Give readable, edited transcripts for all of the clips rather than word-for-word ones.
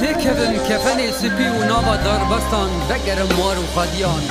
تکبم کفن سپی و نابا داربستان بگرم مار و خادیان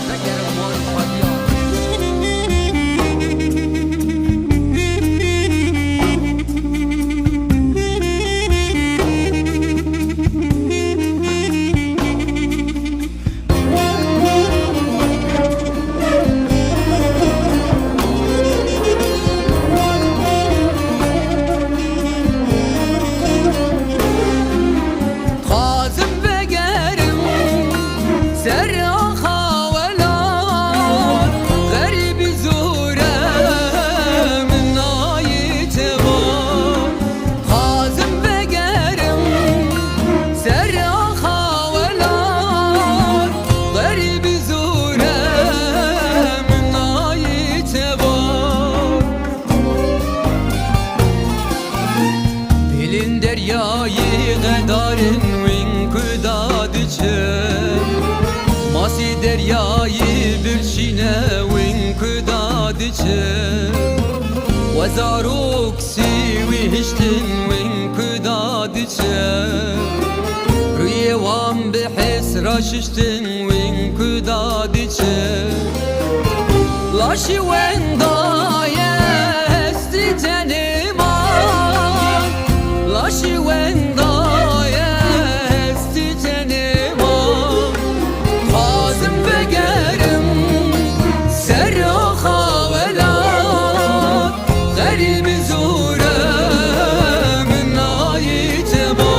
دریای غدارن وین کدادچه ماسی دریای برشینه وین کدادچه وزاروکسی ویهشتن وین کدادچه روی وام به حس راششتن وین کدادچه لاشی وین دایستی تنما لاشی وین دایستی تنما خازم بگرم سر و خاولات غریب زورم نایت با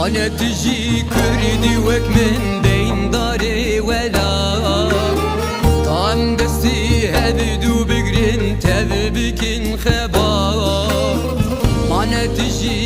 أنا تجي كردي وك من بين داري ولا طعم دستي هبدو بقرن تذبكن خبا أنا تجي